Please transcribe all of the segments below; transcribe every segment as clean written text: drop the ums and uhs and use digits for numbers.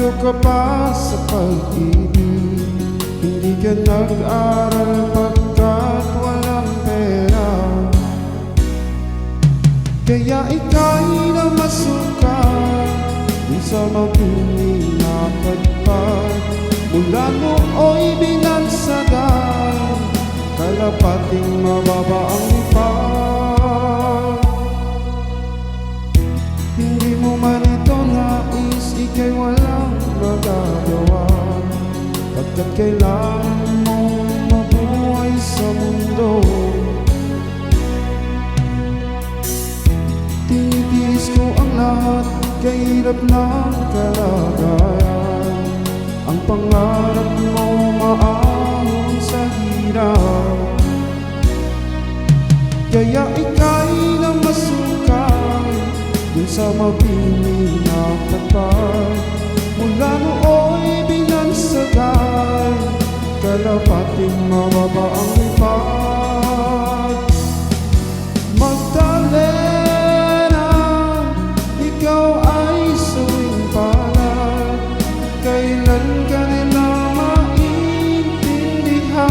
Bago ka pa sa pag-ibig, hindi ka nag-aral pagkat walang pera. Kaya ika'y namasukan dun sa mabuting na padpad. Mula nooy binansagan, kalapating mababa ang ipag. Hindi mo man ito nais, ika'y walang magagawa, pagkat kailangan mong mabuhay sa mundo. Tinitiis ko ang lahat, kahirap ng kalagayan. Ang pangarap mo maahon sa hirap, kaya ika'y namasukan dun sa mapiling na patpad. Mula nooy binansagan, kalapating mababa ang ipag. Magdalena, ikaw ay suwing palad, kailan ka nila maintindihan.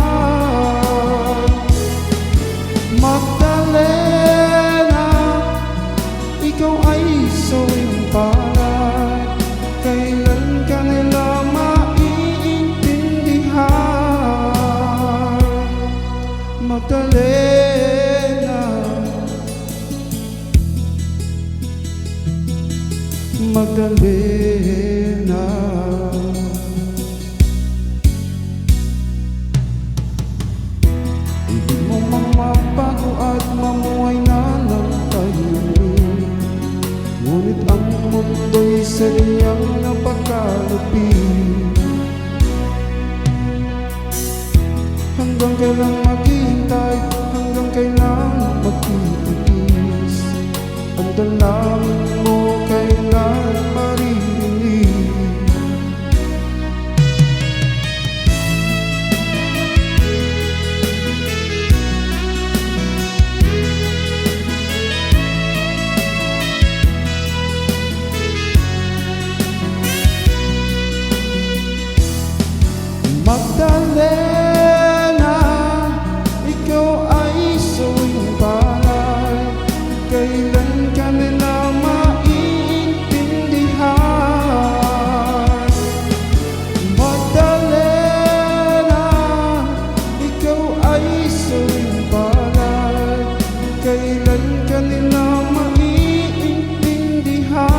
Magdalena, ikaw ay suwing palad, kailan ka nila maiintindihan. Magdalena, Magdalena. Ibig mo mang mabago at mamuhay na ng tahimik, ngunit ang mundo'y sadyang napakalupit. Hanggang kailan maghihintay, hanggang kailan magtitiis, ang dalangin mo kailan maririnig. Magdalena, ikaw ay suwing palad, kailan ka nila maiintindihan. Magdalena, ikaw ay suwing palad, kailan ka nila maiintindihan.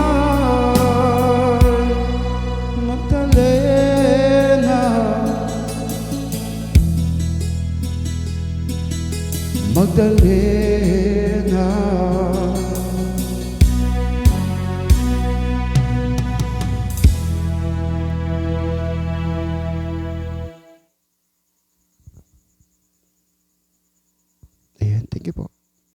Magdalena, Magdalena. Ayan, thank you po.